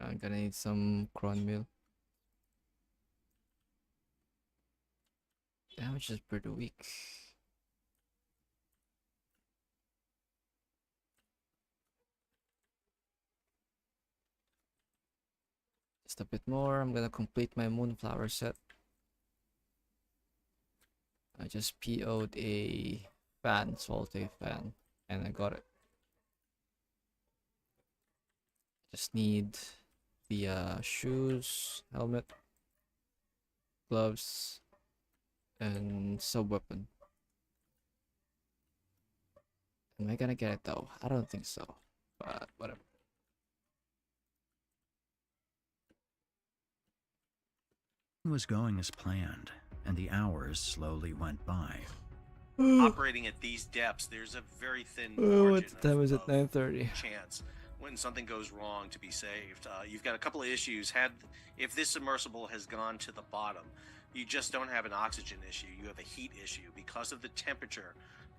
I'm gonna need some cornmeal. Damage is pretty weak. Just a bit more. I'm gonna complete my moonflower set. I just PO'd a fan, salty fan, and I got it. Just need the shoes, helmet, gloves, and sub weapon. Am I gonna get it though? I don't think so, but whatever. Was going as planned, and the hours slowly went by. Operating at these depths, there's a very thin margin what time is it? 9:30. chance when something goes wrong to be saved. You've got a couple of issues. If this submersible has gone to the bottom, you just don't have an oxygen issue. You have a heat issue because of the temperature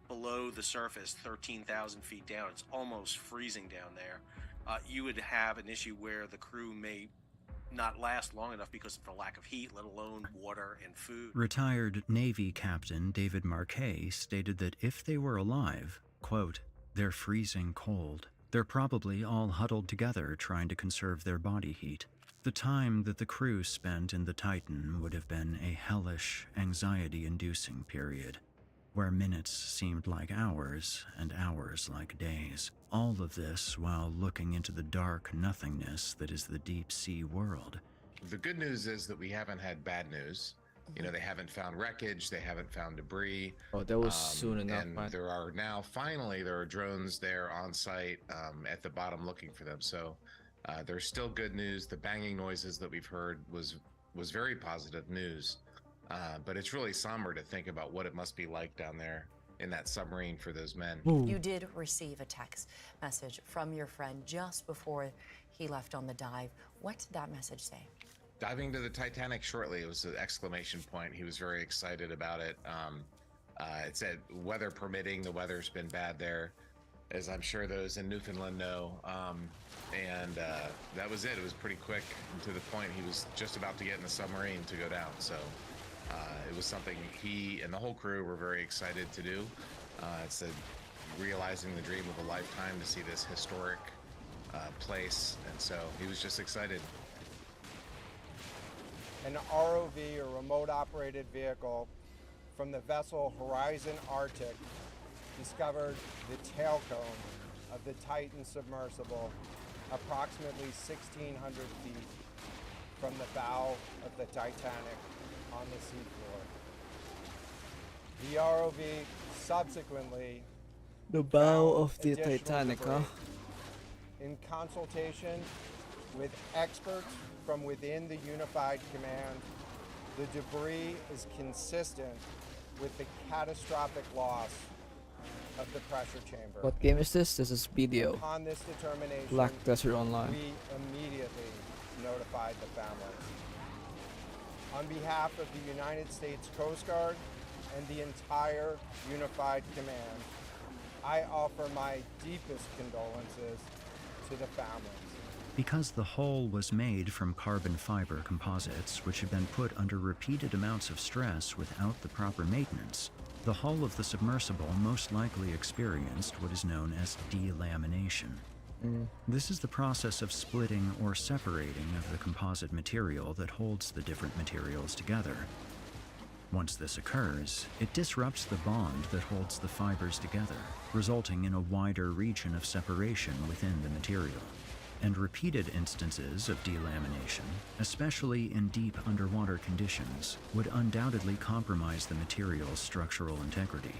below the surface, 13,000 feet down. It's almost freezing down there. You would have an issue where the crew may not last long enough because of the lack of heat, let alone water and food. Retired Navy Captain David Marquet stated that if they were alive, quote, "They're freezing cold. They're probably all huddled together trying to conserve their body heat." The time that the crew spent in the Titan would have been a hellish, anxiety-inducing period, where minutes seemed like hours and hours like days. All of this while looking into the dark nothingness that is the deep sea world. The good news is that we haven't had bad news. You know, they haven't found wreckage, they haven't found debris. Oh, that was soon enough, and man. there are now, finally, there are drones there on site at the bottom looking for them. So there's still good news. The banging noises that we've heard was very positive news. But it's really somber to think about what it must be like down there in that submarine for those men. You did receive a text message from your friend just before he left on the dive. What did that message say? Diving to the Titanic shortly. It was an exclamation point. He was very excited about it. It said, weather permitting, the weather's been bad there, as I'm sure those in Newfoundland know. And that was it. It was pretty quick and to the point. He was just about to get in the submarine to go down. So it was something he and the whole crew were very excited to do. It's realizing the dream of a lifetime to see this historic place. And so he was just excited. An ROV, or remote operated vehicle, from the vessel Ryzen Arctic discovered the tail cone of the Titan submersible approximately 1,600 feet from the bow of the Titanic on the seafloor. The ROV subsequently The bow found of the additional Titanic, debris. huh? In consultation with experts from within the Unified Command, the debris is consistent with the catastrophic loss of the pressure chamber. What game is this? This is BDO. Upon this determination, Black Desert Online. we immediately notified the families. On behalf of the United States Coast Guard and the entire Unified Command, I offer my deepest condolences to the families. Because the hull was made from carbon fiber composites, which had been put under repeated amounts of stress without the proper maintenance, the hull of the submersible most likely experienced what is known as delamination. This is the process of splitting or separating of the composite material that holds the different materials together. Once this occurs, it disrupts the bond that holds the fibers together, resulting in a wider region of separation within the material. And repeated instances of delamination, especially in deep underwater conditions, would undoubtedly compromise the material's structural integrity.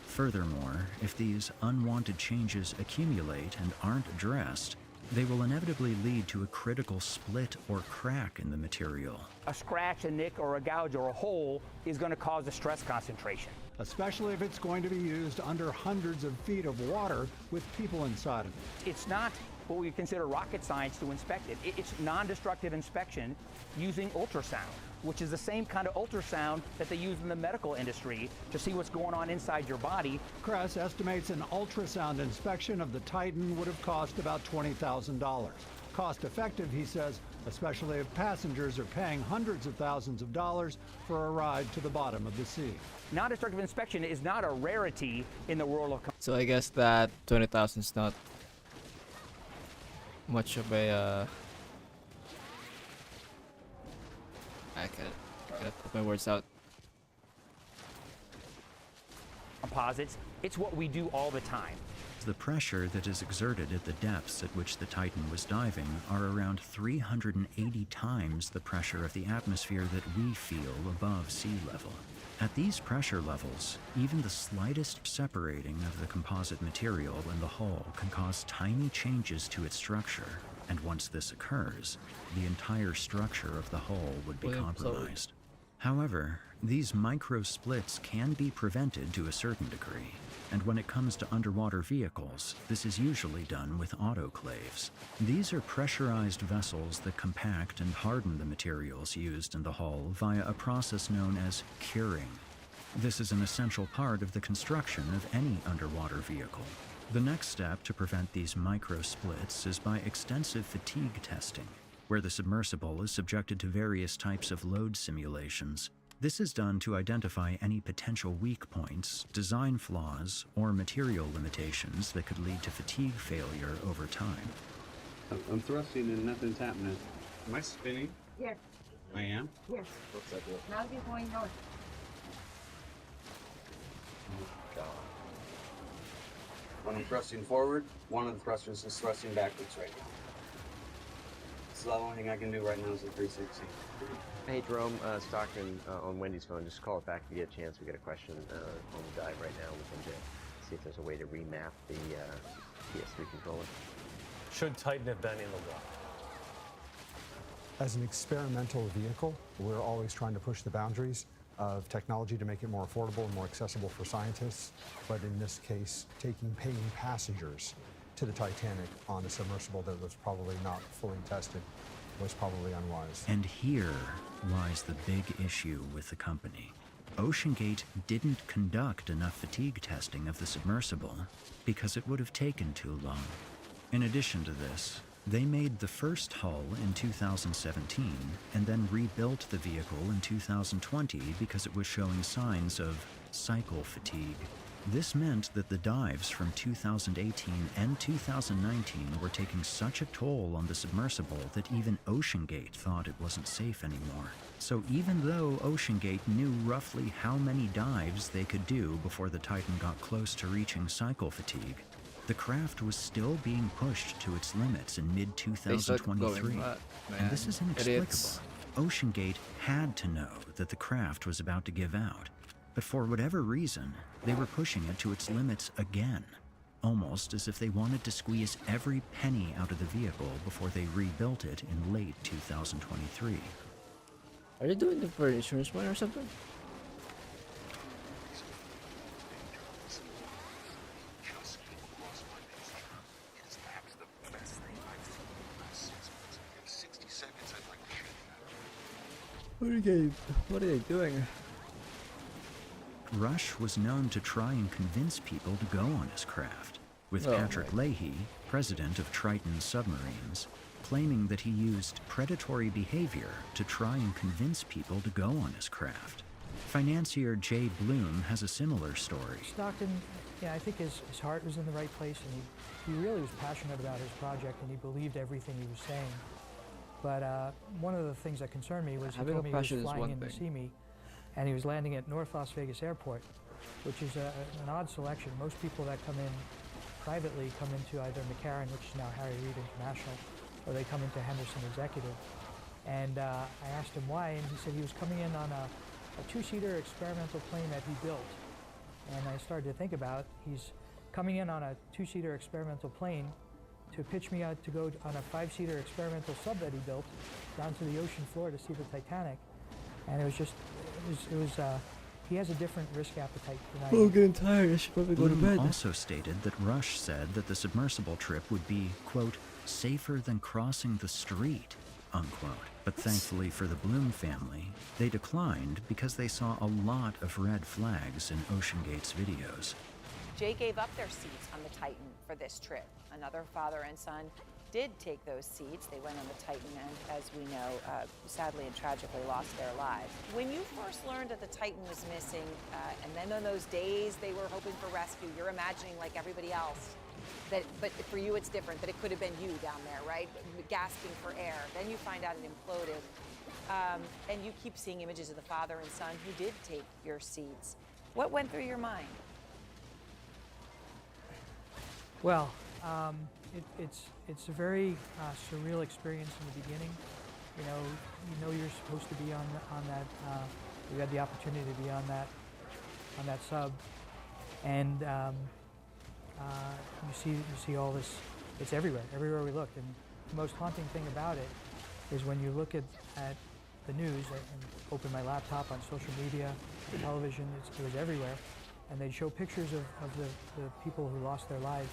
Furthermore, if these unwanted changes accumulate and aren't addressed, they will inevitably lead to a critical split or crack in the material. A scratch, a nick, or a gouge, or a hole is going to cause a stress concentration. Especially if it's going to be used under hundreds of feet of water with people inside of it. It's not what we consider rocket science to inspect it. It's non-destructive inspection using ultrasound, which is the same kind of ultrasound that they use in the medical industry to see what's going on inside your body. Kress estimates an ultrasound inspection of the Titan would have cost about $20,000. Cost effective, he says, especially if passengers are paying hundreds of thousands of dollars for a ride to the bottom of the sea. Non-destructive inspection is not a rarity in the world of So I guess that 20,000 is not much of a I gotta put my words out. composites. It's what we do all the time. The pressure that is exerted at the depths at which the Titan was diving are around 380 times the pressure of the atmosphere that we feel above sea level. At these pressure levels, even the slightest separating of the composite material in the hull can cause tiny changes to its structure, and once this occurs, the entire structure of the hull would be compromised. However, these micro splits can be prevented to a certain degree, and when it comes to underwater vehicles, this is usually done with autoclaves. These are pressurized vessels that compact and harden the materials used in the hull via a process known as curing. This is an essential part of the construction of any underwater vehicle. The next step to prevent these micro splits is by extensive fatigue testing, where the submersible is subjected to various types of load simulations. This is done to identify any potential weak points, design flaws, or material limitations that could lead to fatigue failure over time. I'm thrusting and nothing's happening. Am I spinning? Yes. I am? Yes. What's that do? Now you're going north. Oh, God. When I'm thrusting forward, one of the thrusters is thrusting backwards right now. So the only thing I can do right now is the 360. Hey Jerome, Stockton on Wendy's phone. Just call it back if you get a chance. We got a question on the dive right now. We can see if there's a way to remap the PS3 controller. Should Titan have been in the water? As an experimental vehicle, we're always trying to push the boundaries of technology to make it more affordable and more accessible for scientists. But in this case, taking paying passengers to the Titanic on a submersible that was probably not fully tested was probably unwise. And here lies the big issue with the company. OceanGate didn't conduct enough fatigue testing of the submersible because it would have taken too long. In addition to this, they made the first hull in 2017 and then rebuilt the vehicle in 2020 because it was showing signs of cycle fatigue. This meant that the dives from 2018 and 2019 were taking such a toll on the submersible that even OceanGate thought it wasn't safe anymore. So even though OceanGate knew roughly how many dives they could do before the Titan got close to reaching cycle fatigue, the craft was still being pushed to its limits in mid-2023. And this is inexplicable. OceanGate had to know that the craft was about to give out. But for whatever reason, they were pushing it to its limits again, almost as if they wanted to squeeze every penny out of the vehicle before they rebuilt it in late 2023. Are they doing it for insurance money or something? What are they doing? Rush was known to try and convince people to go on his craft, with Patrick Leahy, president of Trident Submarines, claiming that he used predatory behavior to try and convince people to go on his craft. Financier Jay Bloom has a similar story. Stockton, yeah, I think his heart was in the right place, and he really was passionate about his project, and he believed everything he was saying. But one of the things that concerned me was he told me he was flying in to see me, and he was landing at North Las Vegas Airport, which is an odd selection. Most people that come in privately come into either McCarran, which is now Harry Reid International, or they come into Henderson Executive. And I asked him why, and he said he was coming in on a two-seater experimental plane that he built. And I started to think about, he's coming in on a two-seater experimental plane to pitch me out to go on a five-seater experimental sub that he built down to the ocean floor to see the Titanic. And it was just, he has a different risk appetite than I do. I'm getting tired. I should probably go to bed. Bloom also stated that Rush said that the submersible trip would be, quote, safer than crossing the street, unquote. But thankfully for the Bloom family, they declined because they saw a lot of red flags in OceanGate's videos. Jay gave up their seats on the Titan for this trip. Another father and son did take those seats. They went on the Titan and, as we know, sadly and tragically lost their lives. When you first learned that the Titan was missing, and then on those days they were hoping for rescue, you're imagining like everybody else, but for you it's different, that it could have been you down there, right? Gasping for air. Then you find out it imploded. And you keep seeing images of the father and son who did take your seats. What went through your mind? Well, it's a very surreal experience in the beginning. You know you're supposed to be on that. You had the opportunity to be on that sub, and you see all this. It's everywhere we look. And the most haunting thing about it is when you look at the news and open my laptop on social media, television. It was everywhere, and they'd show pictures of the people who lost their lives.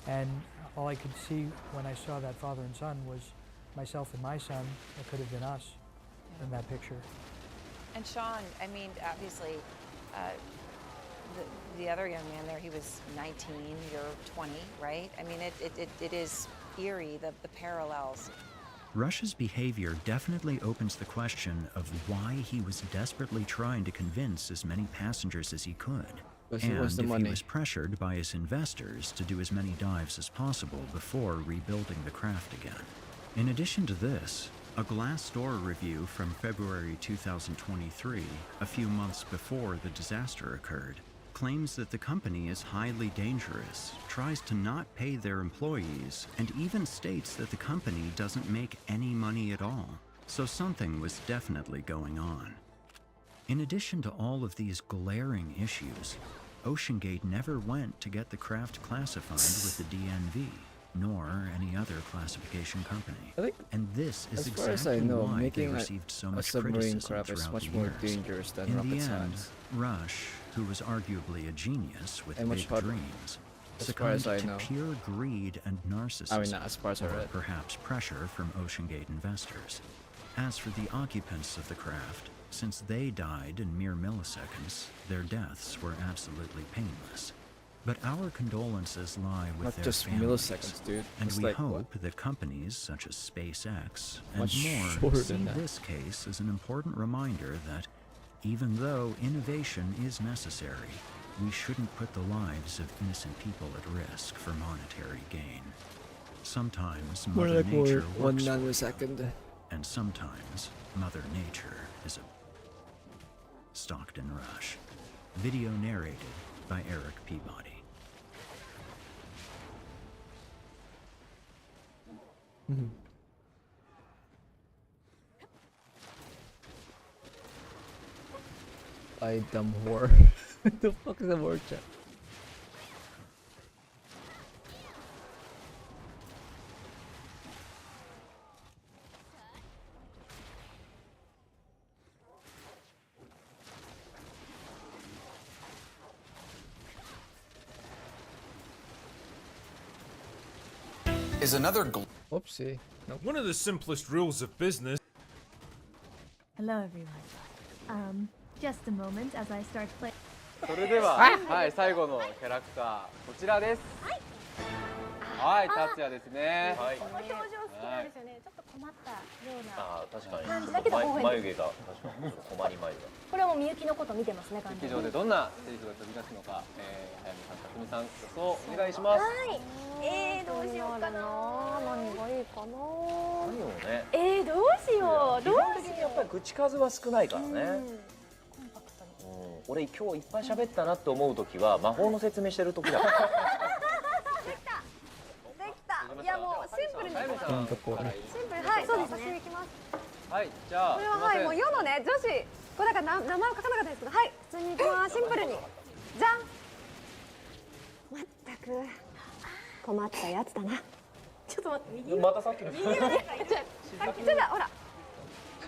And all I could see when I saw that father and son was myself and my son. It could have been us in that picture. And Sean, I mean, obviously, the other young man there, he was 19, you're 20, right? I mean, it is eerie, the parallels. Rush's behavior definitely opens the question of why he was desperately trying to convince as many passengers as he could. And if he was pressured by his investors to do as many dives as possible before rebuilding the craft again. In addition to this, a Glassdoor review from February 2023, a few months before the disaster occurred, claims that the company is highly dangerous, tries to not pay their employees, and even states that the company doesn't make any money at all. So something was definitely going on. In addition to all of these glaring issues, OceanGate never went to get the craft classified with the DNV, nor any other classification company. And this is exactly why they received so much criticism throughout the years. In the end, Rush, who was arguably a genius with big dreams, succumbed to pure greed and narcissism, or perhaps pressure from OceanGate investors. As for the occupants of the craft, since they died in mere milliseconds, their deaths were absolutely painless. But our condolences lie with their families, dude. And we hope that companies such as SpaceX and more see this case as an important reminder that even though innovation is necessary, we shouldn't put the lives of innocent people at risk for monetary gain. Sometimes Mother Nature works for you, and sometimes Mother Nature is a Stockton Rush. Video narrated by Eric Peabody. I dumb whore. What the fuck is the word chat? Is another Whoopsie. Nope. One of the simplest rules of business. Hello everyone. Just a moment as I start playing. それでは、はい、最後のキャラクターこちらです。はい、達也ですね。はい。この表情好きなんですよね。ちょっと困ったような。確かに。感じだけど眉毛が確かに困り眉毛。これはもうみゆきのこと見てますね。劇場でどんなセリフが飛び出すのか、早見さん、匠さん、予想お願いします。はい。どうしようかな。何がいいかな。何をね。どうしよう。どうしよう。やっぱり口数は少ないからね。俺今日いっぱい喋ったなって思う時は魔法の説明してる時だから。できた。できた。いやもうシンプルに。シンプルはいそうですね。はい、じゃあこれははいもう世のね女子これだから名前を書かなかったんですけどはい普通にいきますシンプルにじゃん。まったく困ったやつだな。ちょっと待って右。またさっきの。右のね。ちょっとほら。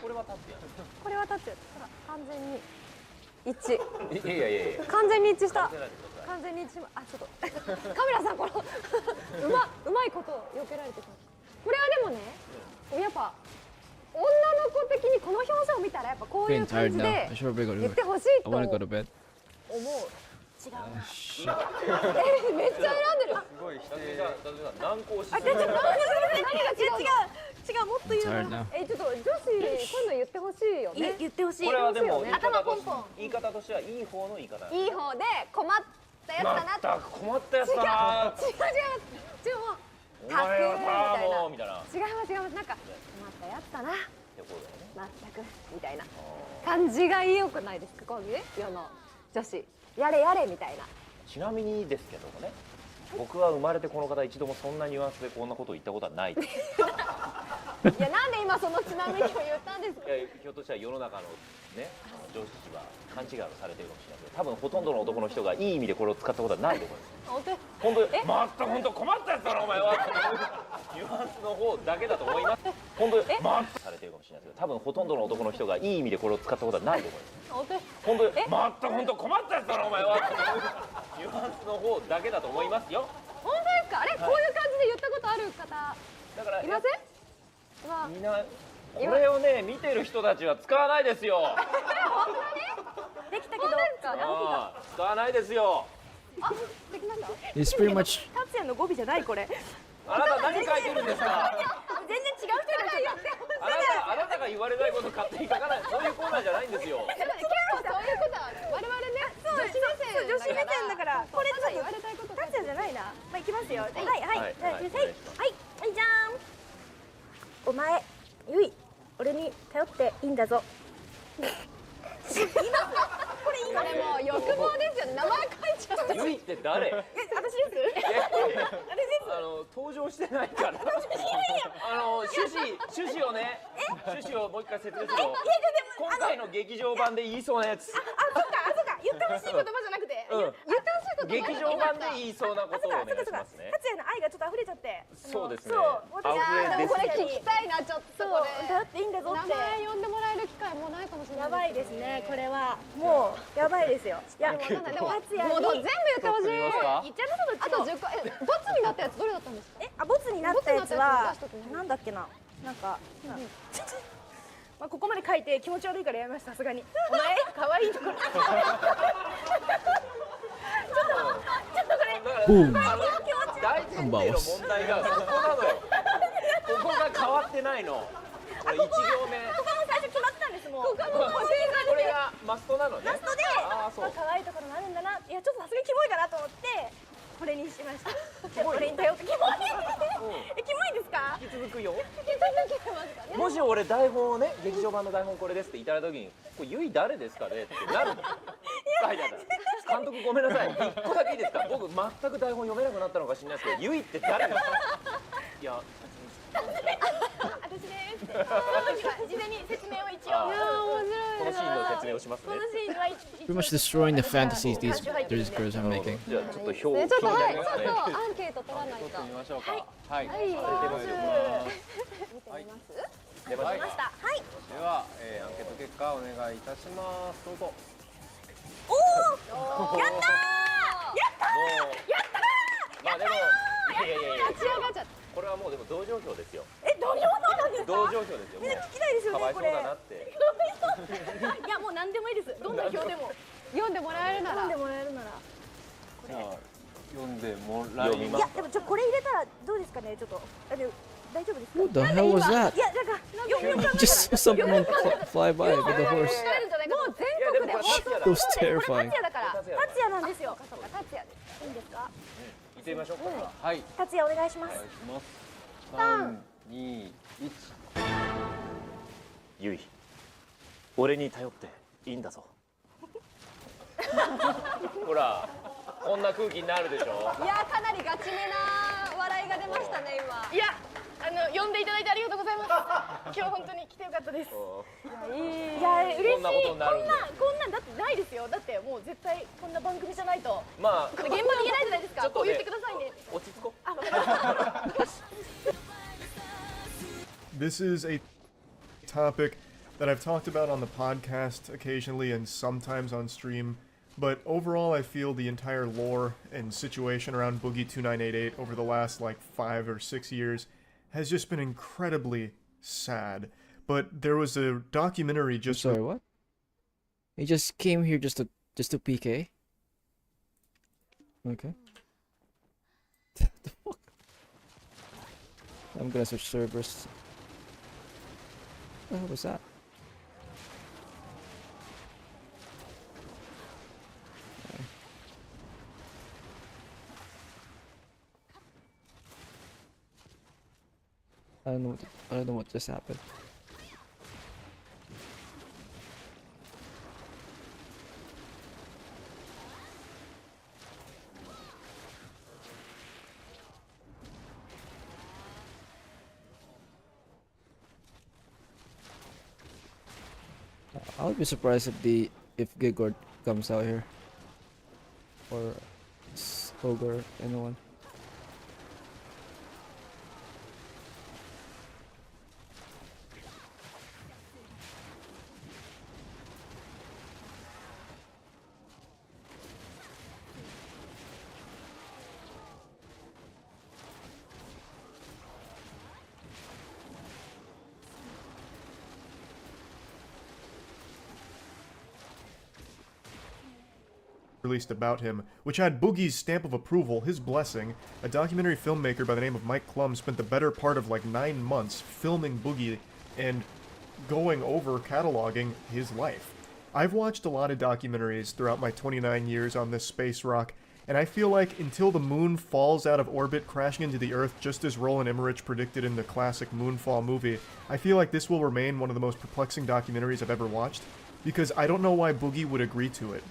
これはタッチや。これはタッチ。ほら完全に。一致。いやいやいや。完全に一致した。完全に一致しま。あ、ちょっと。カメラさんこのうまいこと避けられてた。これはでもね、やっぱ女の子的にこの表情を見たらやっぱこういう感じで言ってほしいと思う。違 shit. めっちゃ選んでる。すごい否定が難航しあ、違う違う。何が違うもっと言う Tired の。 now. ちょっと女子今度言ってほしいよね。言ってほしい。これはでも頭ポンポン。言い方としてはいい方の言い方。いい方で困ったやつだな。まったく困ったやつだな。違うもう。お前はさもうみたいな。違います違います。なんか困ったやつだな。まったくみたいな感じが良くないですか、こういう世の女子やれやれみたいな。ちなみにですけどもね、僕は生まれてこの方一度もそんなニュアンスでこんなことを言ったことはないです。いや、なんで今そのちなみにを言ったんですか。ひょっとしたら世の中のね、女子は勘違いをされてるかもしれないけど、多分ほとんどの男の人がいい意味でこれを使ったことはないと思います。本当にまったく本当困ったやつだなお前はニュアンスの方だけだと思います。本当にまったくされてるかもしれないけど、多分ほとんどの男の人がいい意味でこれを使ったことはないと思います。本当にまったく本当困ったやつだなお前はニュアンスの方だけだと思いますよ。本当ですか。あれ、こういう感じで言ったことある方だからいません。みんなこれをね見てる人たちは使わないですよ。本当にできたけど使わないですよ。あ、できました。 It's pretty much 達也の語尾じゃないこれ。あなた何書いてるんですか。全然違う人が言ってあなたが言われないこと勝手に書かない。そういうコーナーじゃないんですよ。結構そういうことは我々ね、女子目線だからこれちょっと言われたいこと達也じゃないな。まあ、いきますよ。はいはいじゃあはいじゃーん。お前ゆい、俺に頼っていいんだぞ。これもう欲望ですよね。名前書いちゃって。ゆいって誰？私です登場してないから。趣旨をね、趣旨をもう一回説明するよ。今回の劇場版で言いそうなやつ。そうか言ってほしい言葉じゃなくて、言ってほしいこと劇場版で言いそうなことをお願いしますね。達也の愛がちょっと溢れちゃって。そうですね。私でもこれ聞きたいな、ちょっとこれ。頼っていいんだぞって。名前呼んでもらえる機会もうないかもしれない。やばいですね、これは。もうやばいですよ。いや、でも達也にもう全部言ってほしい。言っちゃいますと。あと10個。ボツになったやつどれだったんですか。ボツになったやつはなんだっけな。なんか。まあここまで書いて気持ち悪いからやめました。さすがに。お前可愛いところ。ちょっとこれ。大前提の問題がそこなのよ。ここが変わってないの。これ1行目。ここも最初決まってたんですもん。これがマストなのね。マストで、可愛いところもあるんだな。いやちょっとさすがにキモいかなと思ってこれにしました。これに頼ってキモい。キモいですか？引き続くよ。引き続きますかね。もし俺台本をね、劇場版の台本これですっていただいた時に、これゆい誰ですかねってなるの。書いてある。監督ごめんなさい。一個だけいいですか？僕全く台本読めなくなったのか知らないですけど、ゆいって誰ですか？いや。私です。事前に説明を一応。このシーンの説明をしますね。 pretty much destroying the fantasies these girls are making. じゃあちょっと表をちょっとアンケート取らないと。見ましょうか。はい。見てみます。出ました。はい。では、アンケート結果お願いいたします。どうぞ。おお。やったー。やったー。まあでも立ち上がっちゃった。これはもうでも同情票ですよ。同情票なんですか？同情票ですよ。みんな聞きたいですよね、これ。かわいそうだなって。いやもう何でもいいです。どんな票でも。読んでもらえるなら。読んでもらえるなら。じゃあ読んでもらいます。いやでもこれ入れたらどうですかね、ちょっと。大丈夫ですか？ What the hell was that? いやなんかJust saw someone fly by with a horse. もう全国で It was terrifying. 達也だから。達也なんですよ。達也です。いいんですか？行ってみましょうか。はい。達也お願いします。3、2、1。ゆい、俺に頼っていいんだぞ。ほら、こんな空気になるでしょ。いやかなりガチめな笑いが出ましたね今。いや呼んでいただいてありがとうございます。今日本当に来てよかったです。いや嬉しい。こんなんだってないですよ。だってもう絶対こんな番組じゃないと。まあ現場に行けないじゃないですか。こう言ってくださいね。落ち着こう。あ、わかりました。 This is a topic that I've talked about on the podcast occasionally and sometimes on stream, but overall I feel the entire lore and situation around Boogie 2988 over the last like 5 or 6 years has just been incredibly sad. But there was a documentary just... Sorry, what? He just came here just to PK? Okay. What the fuck? I'm gonna switch servers. What the hell was that? Okay. I don't know what just happened. I'll be surprised if Gigord comes out here, or Ogre, anyone. Released about him, which had Boogie's stamp of approval, his blessing. A documentary filmmaker by the name of Mike Klum spent the better part of like 9 months filming Boogie and going over cataloging his life. I've watched a lot of documentaries throughout my 29 years on this space rock, and I feel like until the moon falls out of orbit crashing into the Earth just as Roland Emmerich predicted in the classic Moonfall movie, I feel like this will remain one of the most perplexing documentaries I've ever watched, because I don't know why Boogie would agree to it.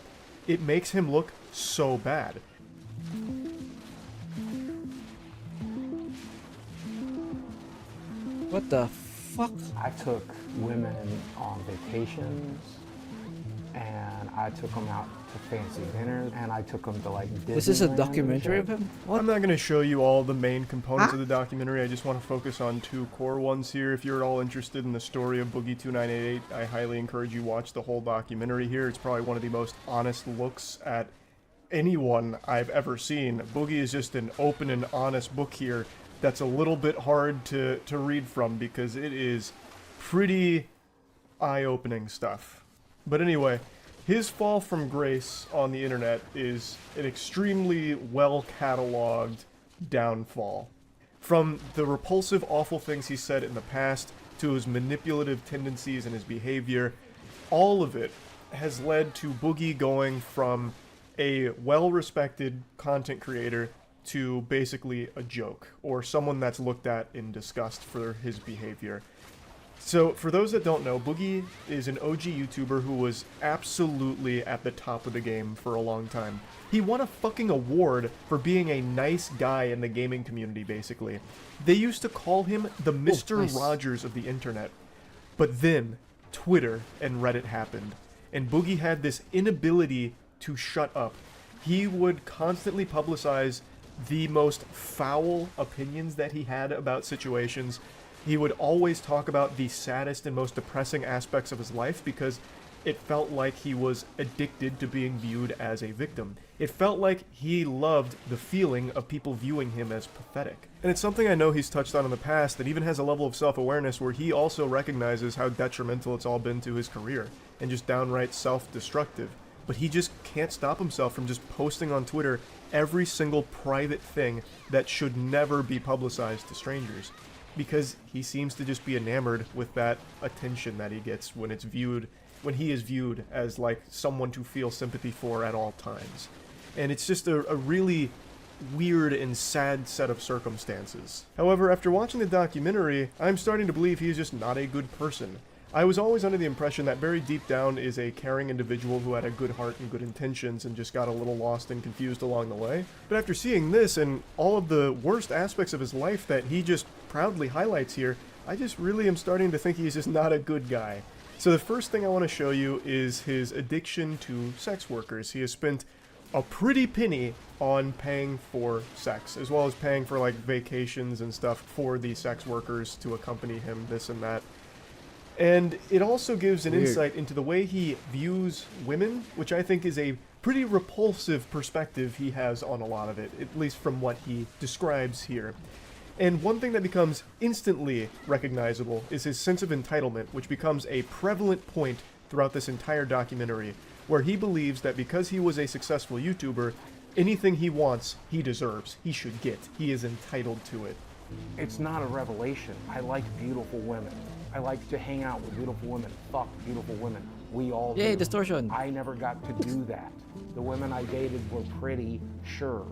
It makes him look so bad. What the fuck? I took women on vacations, and I took them out to fancy dinners, and I took them to like Disneyland. This is a documentary of him? What? I'm not going to show you all the main components of the documentary. I just want to focus on 2 core ones here. If you're at all interested in the story of Boogie 2988, I highly encourage you watch the whole documentary here. It's probably one of the most honest looks at anyone I've ever seen. Boogie is just an open and honest book here that's a little bit hard to read from because it is pretty eye-opening stuff. But anyway, his fall from grace on the internet is an extremely well-cataloged downfall. From the repulsive, awful things he said in the past, to his manipulative tendencies and his behavior, all of it has led to Boogie going from a well-respected content creator to basically a joke, or someone that's looked at in disgust for his behavior. So, for those that don't know, Boogie is an OG YouTuber who was absolutely at the top of the game for a long time. He won a fucking award for being a nice guy in the gaming community, basically. They used to call him the Mr. nice. Rogers of the internet. But then, Twitter and Reddit happened, and Boogie had this inability to shut up. He would constantly publicize the most foul opinions that he had about situations. He would always talk about the saddest and most depressing aspects of his life because it felt like he was addicted to being viewed as a victim. It felt like he loved the feeling of people viewing him as pathetic. And it's something I know he's touched on in the past that even has a level of self-awareness where he also recognizes how detrimental it's all been to his career and just downright self-destructive. But he just can't stop himself from just posting on Twitter every single private thing that should never be publicized to strangers, because he seems to just be enamored with that attention that he gets when he is viewed as like someone to feel sympathy for at all times. And it's just a really weird and sad set of circumstances. However, after watching the documentary, I'm starting to believe he's just not a good person. I was always under the impression that very deep down is a caring individual who had a good heart and good intentions and just got a little lost and confused along the way. But after seeing this and all of the worst aspects of his life that he just proudly highlights here, I just really am starting to think he's just not a good guy. So the first thing I want to show you is his addiction to sex workers. He has spent a pretty penny on paying for sex, as well as paying for like vacations and stuff for the sex workers to accompany him, this and that. And it also gives an insight into the way he views women, which I think is a pretty repulsive perspective he has on a lot of it, at least from what he describes here. And one thing that becomes instantly recognizable is his sense of entitlement, which becomes a prevalent point throughout this entire documentary, where he believes that because he was a successful YouTuber, Anything he wants, he deserves. He should get. He is entitled to it. It's not a revelation. I like beautiful women. I like to hang out with beautiful women, fuck beautiful women. We all Yay, do. distortion. I never got to do that. The women I dated were pretty, sure.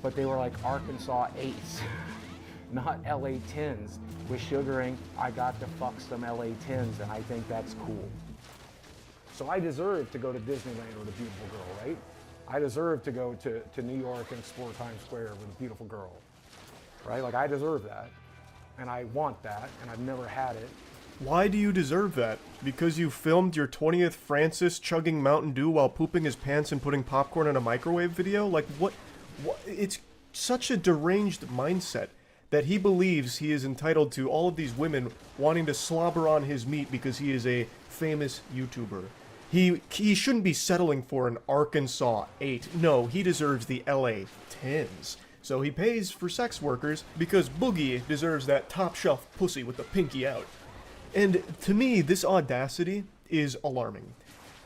But they were like Arkansas 8s, not LA 10s. With sugaring, I got to fuck some LA 10s, and I think that's cool. So I deserve to go to Disneyland with a beautiful girl, right? I deserve to go to New York and explore Times Square with a beautiful girl, right? Like, I deserve that, and I want that, and I've never had it. Why do you deserve that? Because you filmed your 20th Francis chugging Mountain Dew while pooping his pants and putting popcorn in a microwave video? Like, what? It's such a deranged mindset that he believes he is entitled to all of these women wanting to slobber on his meat because he is a famous YouTuber. He shouldn't be settling for an Arkansas 8. No, he deserves the LA 10s. So he pays for sex workers because Boogie deserves that top shelf pussy with the pinky out. And to me, this audacity is alarming.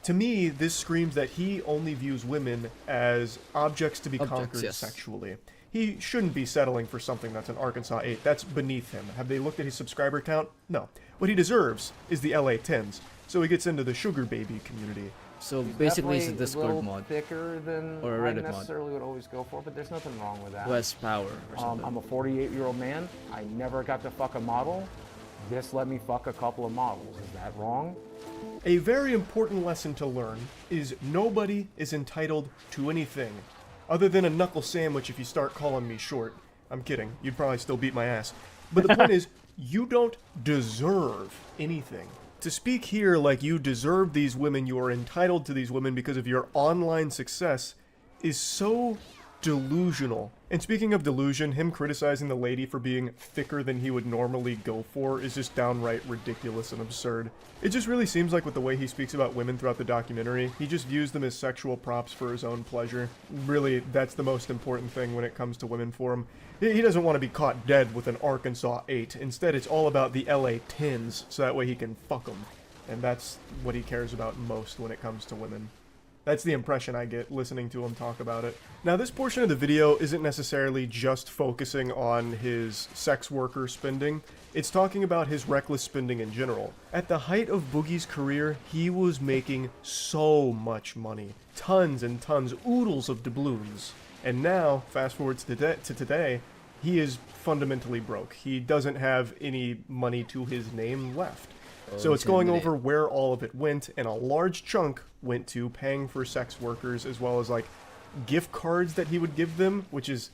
To me, this screams that he only views women as objects to be conquered yes. sexually. He shouldn't be settling for something that's an Arkansas 8. That's beneath him. Have they looked at his subscriber count? No. What he deserves is the LA 10s. So he gets into the sugar baby community. So basically it's a Discord mod. Thicker than or a I Reddit mod. necessarily would always go for, but there's nothing wrong with that. Less power or something. I'm a 48-year-old man. I never got to fuck a model. This let me fuck a couple of models. Is that wrong? A very important lesson to learn is nobody is entitled to anything other than a knuckle sandwich if you start calling me short. I'm kidding. You'd probably still beat my ass. But the point is, you don't deserve anything. To speak here like you deserve these women, you are entitled to these women because of your online success, is so delusional. And speaking of delusion, him criticizing the lady for being thicker than he would normally go for is just downright ridiculous and absurd. It just really seems like with the way he speaks about women throughout the documentary, he just views them as sexual props for his own pleasure. Really, that's the most important thing when it comes to women for him. He doesn't want to be caught dead with an Arkansas 8. Instead, it's all about the LA 10s, so that way he can fuck them. And that's what he cares about most when it comes to women. That's the impression I get listening to him talk about it. Now, this portion of the video isn't necessarily just focusing on his sex worker spending. It's talking about his reckless spending in general. At the height of Boogie's career, he was making so much money. Tons and tons, oodles of doubloons. And now, fast forward to today, he is fundamentally broke. He doesn't have any money to his name left. So it's going over where all of it went, and a large chunk went to paying for sex workers, as well as like gift cards that he would give them, which is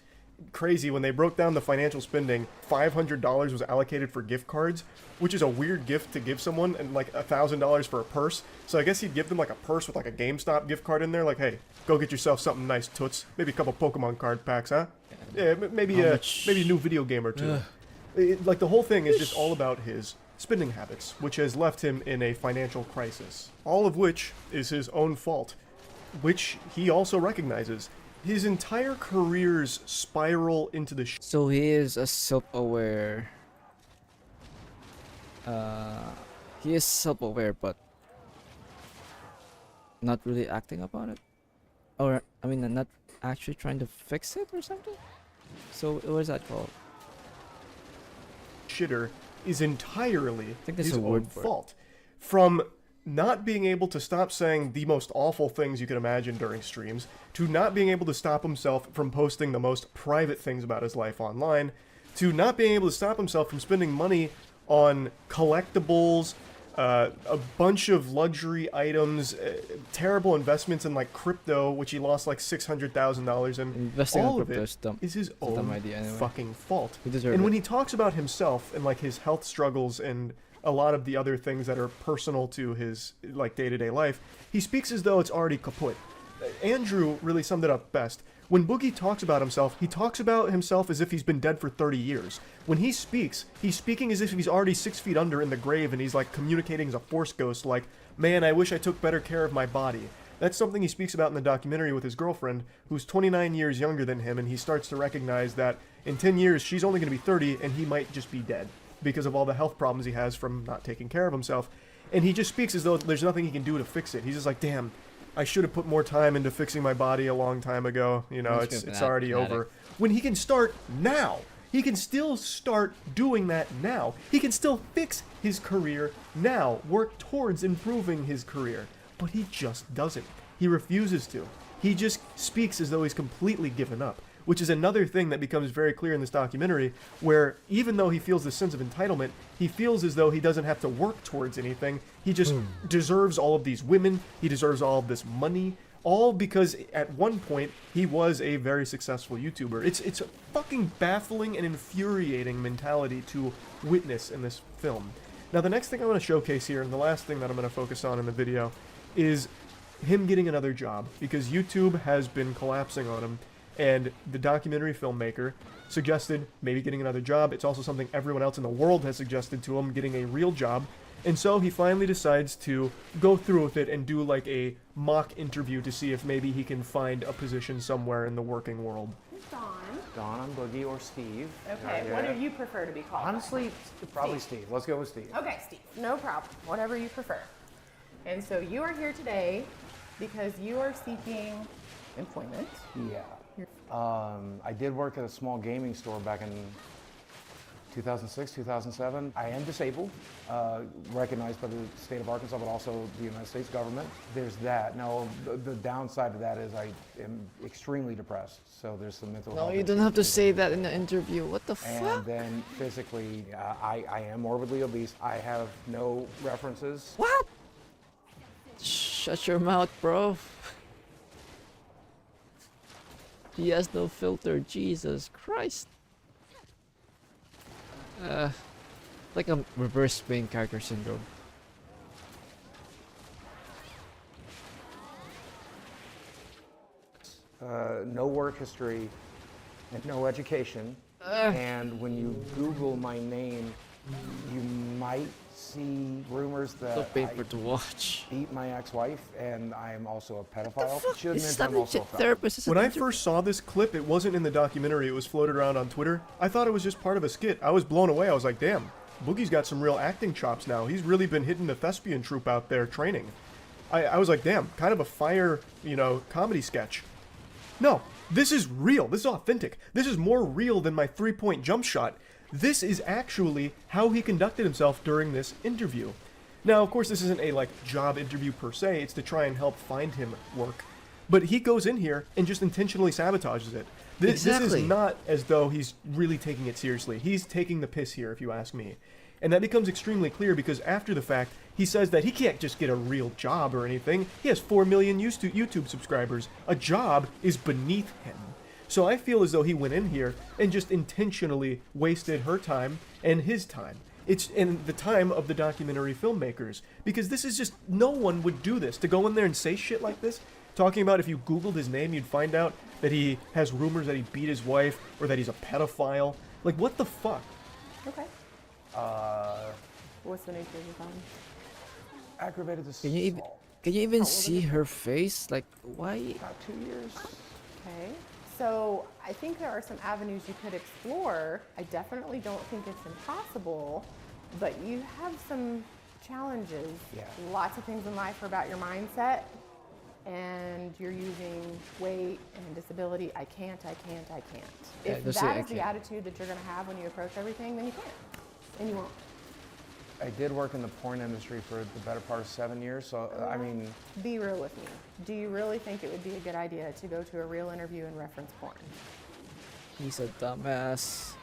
crazy. When they broke down the financial spending, $500 was allocated for gift cards, which is a weird gift to give someone, and like $1,000 for a purse. So I guess he'd give them like a purse with like a GameStop gift card in there, like, hey, go get yourself something nice, toots. Maybe a couple Pokemon card packs, huh? Yeah, maybe a new video game or two. Like the whole thing is just all about his spending habits, which has left him in a financial crisis. All of which is his own fault, which he also recognizes. His entire career's spiral into the So he is a self-aware... he is self-aware, but not really acting upon it? Or, I mean, not actually trying to fix it or something? So, what is that called? shitter is entirely his own word for fault. From not being able to stop saying the most awful things you could imagine during streams, to not being able to stop himself from posting the most private things about his life online, to not being able to stop himself from spending money on collectibles, a bunch of luxury items, terrible investments in like crypto, which he lost like $600,000 in. Investing all in of crypto it is dumb. is his It's a dumb own idea anyway. fucking fault. He deserves And when it. he talks about himself and like his health struggles and a lot of the other things that are personal to his like day-to-day life, he speaks as though it's already kaput. Andrew really summed it up best. When Boogie talks about himself, he talks about himself as if he's been dead for 30 years. When he speaks, he's speaking as if he's already 6 feet under in the grave, and he's like communicating as a force ghost, like, man, I wish I took better care of my body. That's something he speaks about in the documentary with his girlfriend, who's 29 years younger than him, and he starts to recognize that in 10 years, she's only going to be 30, and he might just be dead because of all the health problems he has from not taking care of himself. And he just speaks as though there's nothing he can do to fix it. He's just like, damn, I should have put more time into fixing my body a long time ago. You know, it's already over. When he can start now. He can still start doing that now. He can still fix his career now, work towards improving his career. But he just doesn't. He refuses to. He just speaks as though he's completely given up, which is another thing that becomes very clear in this documentary, where even though he feels this sense of entitlement, he feels as though he doesn't have to work towards anything. He just deserves all of these women. He deserves all of this money. All because at one point he was a very successful YouTuber. It's a fucking baffling and infuriating mentality to witness in this film. Now the next thing I want to showcase here, and the last thing that I'm going to focus on in the video, is him getting another job, because YouTube has been collapsing on him, and the documentary filmmaker suggested maybe getting another job. It's also something everyone else in the world has suggested to him, getting a real job. And so he finally decides to go through with it and do like a mock interview to see if maybe he can find a position somewhere in the working world. Don, I'm Boogie, or Steve. Okay, what do you prefer to be called? Honestly, probably Steve. Let's go with Steve. Okay, Steve, no problem. Whatever you prefer. And so you are here today because you are seeking employment. Yeah. I did work at a small gaming store back in 2006, 2007. I am disabled, recognized by the state of Arkansas, but also the United States government. There's that. Now, the downside of that is I am extremely depressed, so there's some mental health. No, you don't have to say that in the interview. What the fuck? And then physically, I am morbidly obese. I have no references. What? Shut your mouth, bro. He has no filter. Jesus Christ. Like a reverse main character syndrome. No work history and no education. And when you Google my name, you might see rumors that So painful to watch. beat my ex-wife, and I am also a pedophile. This is not a therapist. This is When an I first saw this clip, it wasn't in the documentary, it was floated around on Twitter. I thought it was just part of a skit. I was blown away. I was like, damn, Boogie's got some real acting chops now. He's really been hitting the thespian troupe out there training. I was like, damn, kind of a fire, you know, comedy sketch. No, this is real. This is authentic. This is more real than my 3-point jump shot. This is actually how he conducted himself during this interview. Now, of course, this isn't a, like, job interview per se. It's to try and help find him work. But he goes in here and just intentionally sabotages it. This is not as though he's really taking it seriously. He's taking the piss here, if you ask me. And that becomes extremely clear because after the fact, he says that he can't just get a real job or anything. He has 4 million YouTube subscribers. A job is beneath him. So I feel as though he went in here and just intentionally wasted her time and his time. It's in the time of the documentary filmmakers, because this is just, no one would do this, to go in there and say shit like this, talking about if you Googled his name, you'd find out that he has rumors that he beat his wife or that he's a pedophile. Like, what the fuck? Okay. What's the nature of your crime? Aggravated assault. Can you even see her face? Like, why? About 2 years. Okay. So I think there are some avenues you could explore. I definitely don't think it's impossible, but you have some challenges. Yeah. Lots of things in life are about your mindset, and you're using weight and disability. I can't. If that is the attitude that you're going to have when you approach everything, then you can't, and you won't. I did work in the porn industry for the better part of 7 years, so I mean... Be real with me. Do you really think it would be a good idea to go to a real interview and reference porn? He's a dumbass.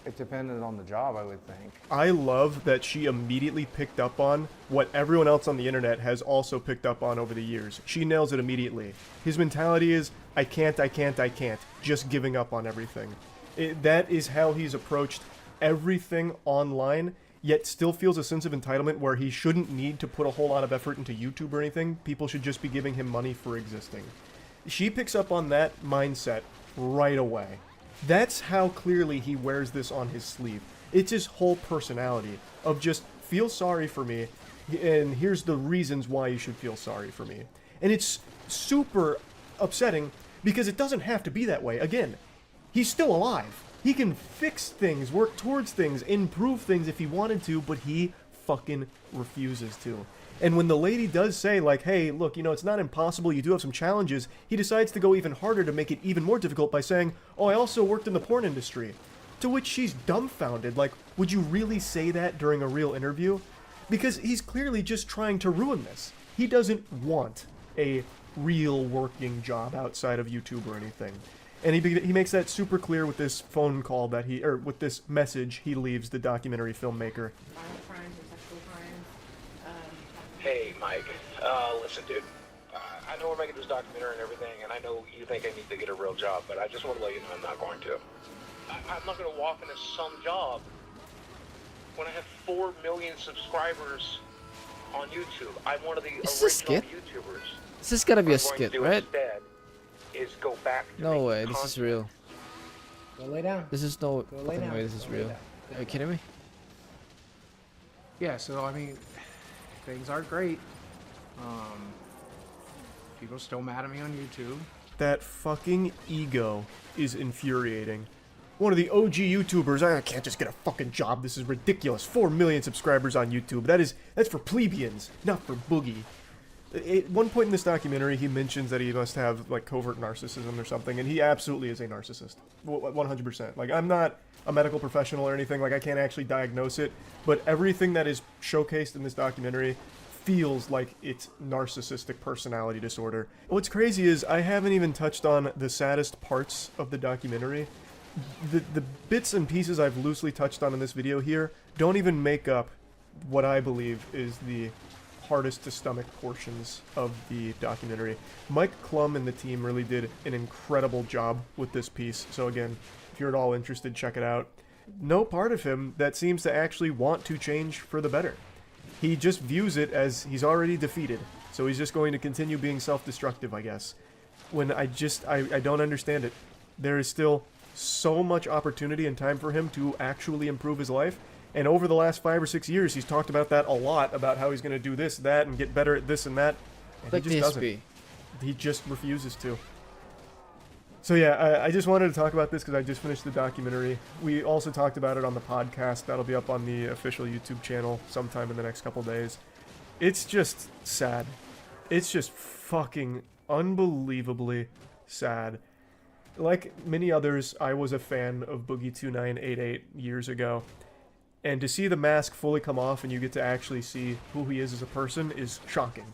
It depended on the job, I would think. I love that she immediately picked up on what everyone else on the internet has also picked up on over the years. She nails it immediately. His mentality is, I can't, just giving up on everything. That is how he's approached everything online, yet still feels a sense of entitlement where he shouldn't need to put a whole lot of effort into YouTube or anything. People should just be giving him money for existing. She picks up on that mindset right away. That's how clearly he wears this on his sleeve. It's his whole personality of just feel sorry for me, and here's the reasons why you should feel sorry for me. And it's super upsetting because it doesn't have to be that way. Again, he's still alive. He can fix things, work towards things, improve things if he wanted to, but he fucking refuses to. And when the lady does say, like, hey, look, you know, it's not impossible, you do have some challenges, he decides to go even harder to make it even more difficult by saying, oh, I also worked in the porn industry. To which she's dumbfounded, like, would you really say that during a real interview? Because he's clearly just trying to ruin this. He doesn't want a real working job outside of YouTube or anything. And he makes that super clear with this phone call that with this message he leaves the documentary filmmaker. Hey, Mike. Listen, dude. I know we're making this documentary and everything, and I know you think I need to get a real job, but I just want to let you know I'm not going to. I'm not going to walk into some job when I have 4 million subscribers on YouTube. I'm one of the original YouTubers. This is gotta be a What I'm going to skit, do right? instead is go back to No making way, this is content. real. Go lay down. This is no Go lay fucking down. way this is Go lay real. down. Are you kidding me? Yeah, so I mean, things aren't great. People still mad at me on YouTube. That fucking ego is infuriating. One of the OG YouTubers, I can't just get a fucking job, this is ridiculous. 4 million subscribers on YouTube, that's for plebeians, not for Boogie. At one point in this documentary, he mentions that he must have, like, covert narcissism or something, and he absolutely is a narcissist. 100%. Like, I'm not a medical professional or anything, like, I can't actually diagnose it, but everything that is showcased in this documentary feels like it's narcissistic personality disorder. What's crazy is I haven't even touched on the saddest parts of the documentary. The bits and pieces I've loosely touched on in this video here don't even make up what I believe is the hardest to stomach portions of the documentary. Mike Klum and the team really did an incredible job with this piece, so again, if you're at all interested, check it out. No part of him that seems to actually want to change for the better. He just views it as he's already defeated, so he's just going to continue being self-destructive, I guess. When I don't understand it. There is still so much opportunity and time for him to actually improve his life, and over the last 5 or 6 years, he's talked about that a lot, about how he's going to do this, that, and get better at this and that, and Like he just doesn't. DSP. He just refuses to. So yeah, I just wanted to talk about this because I just finished the documentary. We also talked about it on the podcast. That'll be up on the official YouTube channel sometime in the next couple days. It's just sad. It's just fucking unbelievably sad. Like many others, I was a fan of Boogie2988 years ago. And to see the mask fully come off and you get to actually see who he is as a person is shocking.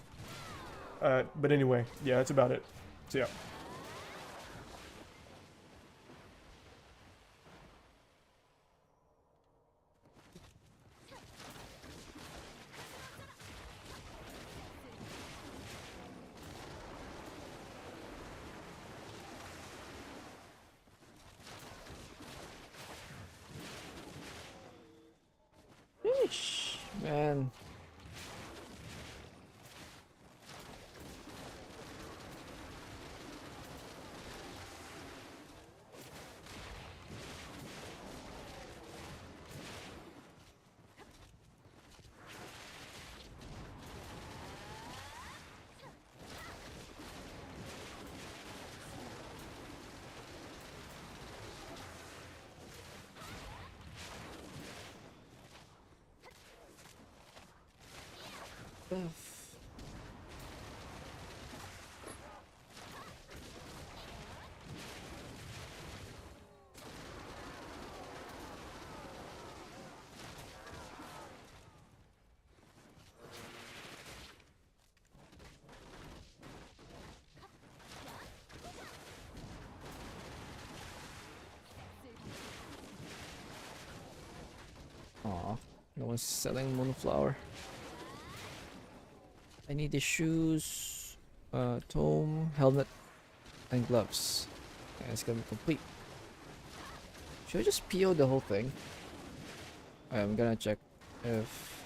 But anyway, yeah, that's about it. So yeah. Yeesh, man. Aw, no one's selling Moonflower. I need the shoes, tome, helmet, and gloves. Okay, it's gonna be complete. Should I just PO the whole thing? I'm gonna check if...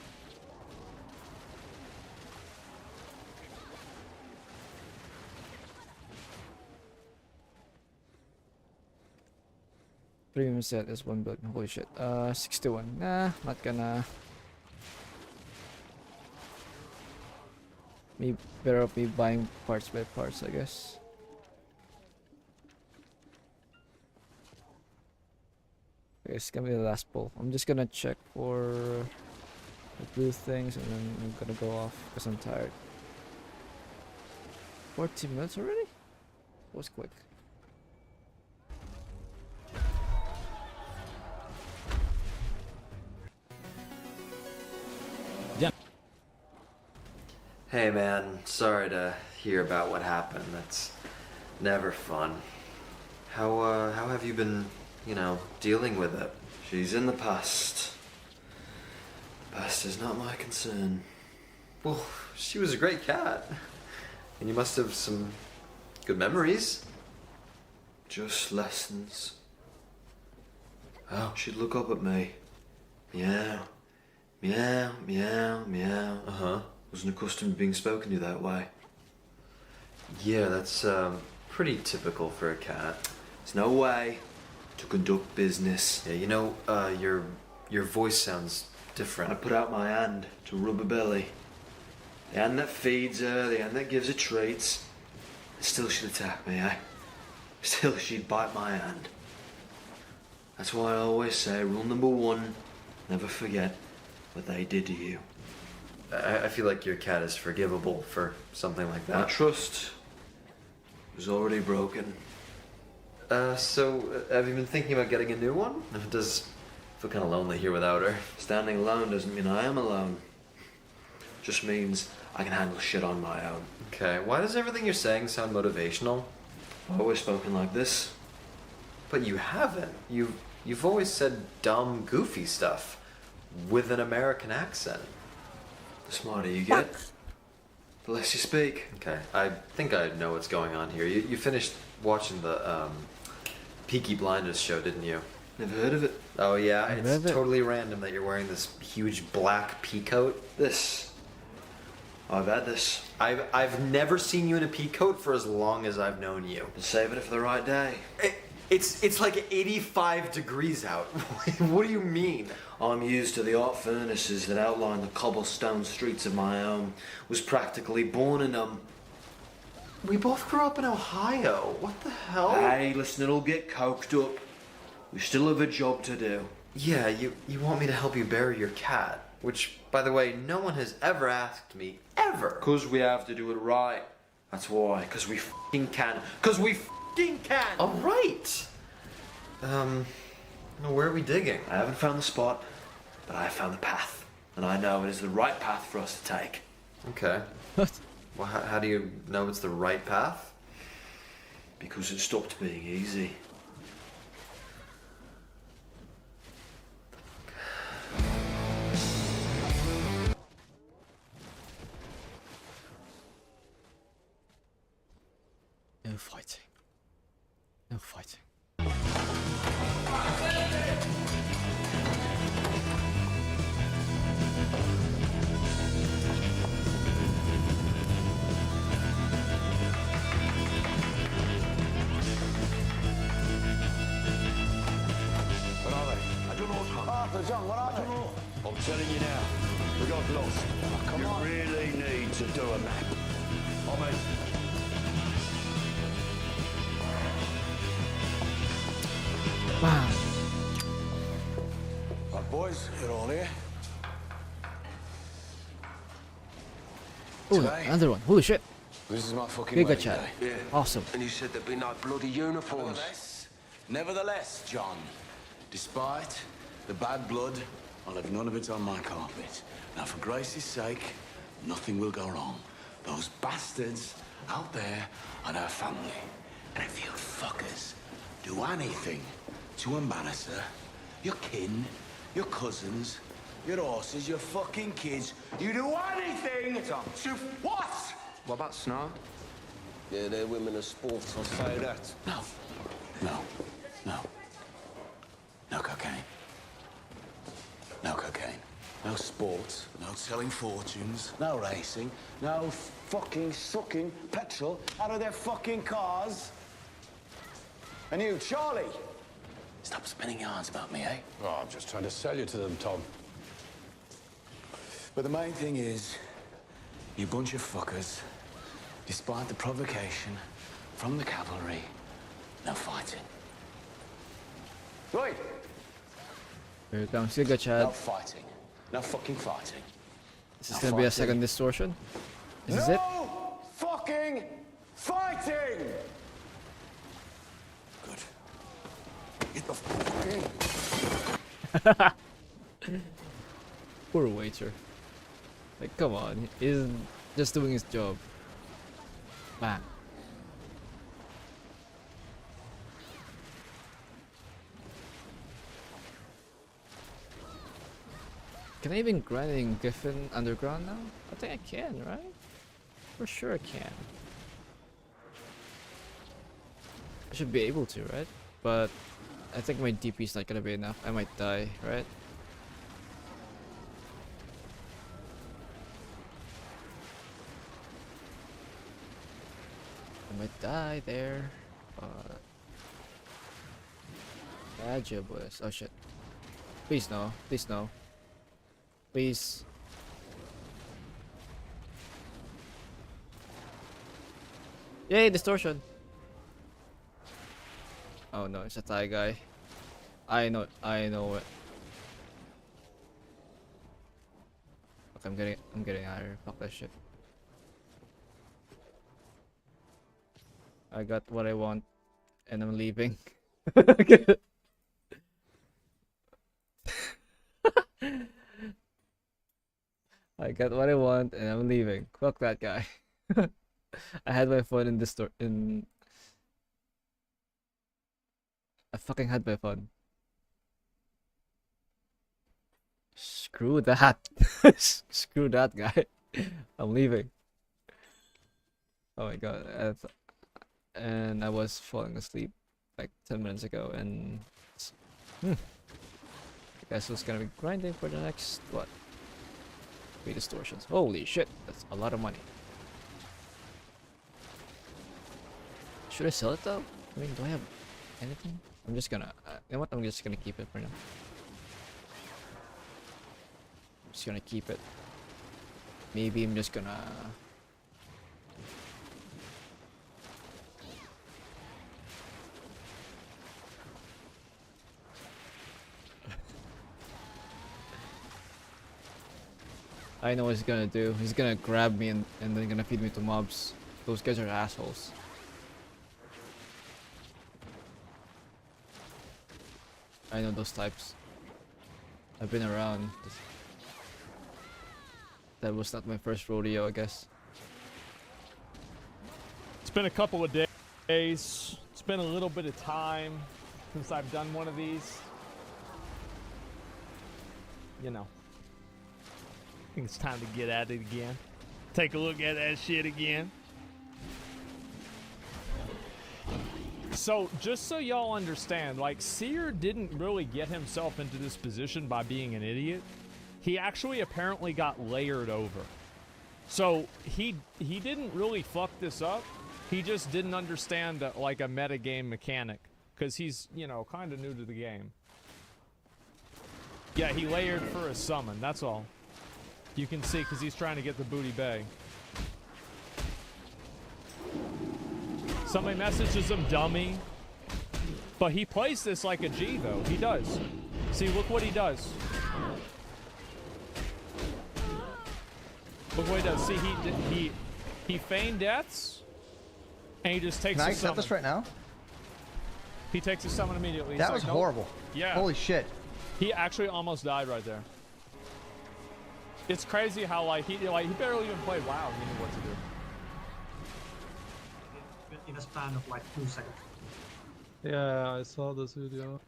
Premium set is 1 build. Holy shit. 61. Nah, not gonna. Me better off me buying parts by parts, I guess. Okay, it's gonna be the last pull. I'm just gonna check for the blue things, and then I'm gonna go off because I'm tired. 14 minutes already? That was quick. Hey man, sorry to hear about what happened. That's never fun. How have you been, dealing with it? She's in the past. The past is not my concern. Well, she was a great cat. And you must have some good memories. Just lessons. Oh, she'd look up at me. Meow. Meow, meow, meow. Uh-huh. Wasn't accustomed to being spoken to that way. Yeah, that's pretty typical for a cat. There's no way to conduct business. Yeah, your voice sounds different. I put out my hand to rub her belly. The hand that feeds her, the hand that gives her treats. Still she'd attack me, eh? Still she'd bite my hand. That's why I always say, rule number 1, never forget what they did to you. I feel like your cat is forgivable for something like that. My trust was already broken. So have you been thinking about getting a new one? It does feel kind of lonely here without her. Standing alone doesn't mean I am alone. Just means I can handle shit on my own. Okay, why does everything you're saying sound motivational? I've always spoken like this. But you haven't. You've always said dumb, goofy stuff with an American accent. The smarter you get, the less you speak. Okay, I think I know what's going on here. You finished watching the Peaky Blinders show, didn't you? Never heard of it. Oh yeah, it's totally random that you're wearing this huge black pea coat. I've had this. I've never seen you in a pea coat for as long as I've known you. Saving it for the right day. It's like 85 degrees out. What do you mean? I'm used to the hot furnaces that outline the cobblestone streets of my home. Was practically born in them. We both grew up in Ohio. What the hell? Hey, listen, it'll get coked up. We still have a job to do. Yeah, you want me to help you bury your cat. Which, by the way, no one has ever asked me, ever. Because we have to do it right. That's why. Because we f***ing can. Because we f***ing can! Alright! Where are we digging? I haven't found the spot, but I have found the path. And I know it is the right path for us to take. Okay. What? Well, how do you know it's the right path? Because it stopped being easy. No fighting. No fighting. John, what are they? I'm telling you now, we got lost. Oh, come on. You really need to do a map. Wow. Right, boys, you're all here. Oh, another one. Holy shit. This is my fucking Giga wedding chat. day. Yeah. Awesome. And you said there'd be no bloody uniforms. Nevertheless, John, despite the bad blood, I'll have none of it on my carpet. Now, for Grace's sake, nothing will go wrong. Those bastards out there are her family. And if you fuckers do anything to embarrass her, your kin, your cousins, your horses, your fucking kids, you do anything to what? What about Snar? Yeah, they're women of sport, I'll say that. No. No cocaine. No cocaine. No sport. No selling fortunes. No racing. No fucking sucking petrol out of their fucking cars. And you, Charlie, stop spinning yarns about me, eh? Oh, I'm just trying to sell you to them, Tom. But the main thing is, you bunch of fuckers, despite the provocation from the cavalry, no fighting. Right. Here comes Giga chat. No fighting. No fucking fighting. Is this gonna be a second distortion? Is this it? No fucking fighting! Good. Get the fucking... Poor waiter. Like, come on, he's just doing his job. Man. Can I even grind in Griffin Underground now? I think I can, right? For sure I can. I should be able to, right? But I think my DP is not gonna be enough. I might die, right? I might die there. Badger boys. Oh shit. Please no. Please no. Please. Yay, distortion. Oh no, it's a Thai guy. I know it. Okay, I'm getting out of here. Fuck that shit. I got what I want and I'm leaving. I got what I want and I'm leaving. Fuck that guy. I had my fun in this I fucking had my fun. Screw that. Screw that guy. I'm leaving. Oh my god. And I was falling asleep like 10 minutes ago and I guess it's gonna be grinding for the next what? 3 distortions. Holy shit, that's a lot of money. Should I sell it though? I mean, do I have anything? I'm just gonna, you know what? I'm just gonna keep it for now. I'm just gonna keep it. Maybe I'm just gonna. I know what he's gonna do. He's gonna grab me and then gonna feed me to mobs. Those guys are assholes. I know those types. I've been around. That was not my first rodeo, I guess. It's been a couple of days. It's been a little bit of time since I've done one of these. You know. I think it's time to get at it again. Take a look at that shit again. So, just so y'all understand, like, Seer didn't really get himself into this position by being an idiot. He actually apparently got layered over. So, he didn't really fuck this up. He just didn't understand, like, a metagame mechanic. Because he's, you know, kind of new to the game. Yeah, he layered for a summon, that's all. You can see, because he's trying to get the Booty Bay. Somebody messages him dummy. But he plays this like a G, though. He does. See, look what he does. Look what he does. See, he feigned deaths. And he just takes Can I a summon. accept this right now? He takes a summon immediately. That was horrible. Yeah. Holy shit. He actually almost died right there. It's crazy how he barely even played WoW. He knew what to do. In a span of like 2 seconds. Yeah, I saw this video.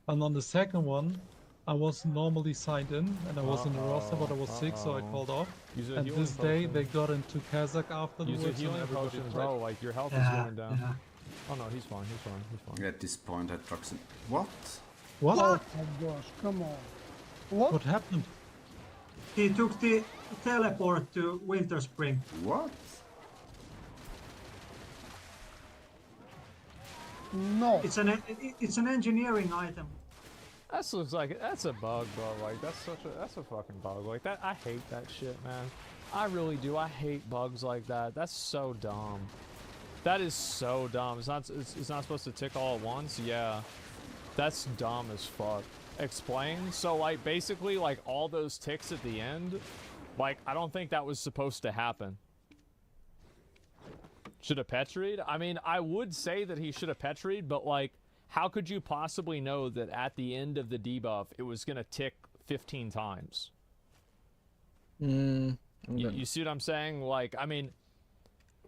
And on the second one, I was normally signed in and I was in the roster, but I was sick, so I called off. And this day they got into Kazakh afterwards. Use a healing potion, bro. Like your health is going down. Yeah. Oh no, he's fine. He's fine. He's fine. At this point, I trucks it. What? What? Oh my gosh! Come on. What happened? He took the teleport to Winter Spring. What? No. It's an engineering item. That looks like that's a bug, bro. Like that's a fucking bug. Like that, I hate that shit, man. I really do. I hate bugs like that. That's so dumb. That is so dumb. It's not supposed to tick all at once. Yeah, that's dumb as fuck. explain. So, like, basically, like, all those ticks at the end, like, I don't think that was supposed to happen. Should have petried? I mean, I would say that he should have petried, but, like, how could you possibly know that at the end of the debuff, it was going to tick 15 times? You see what I'm saying? Like, I mean,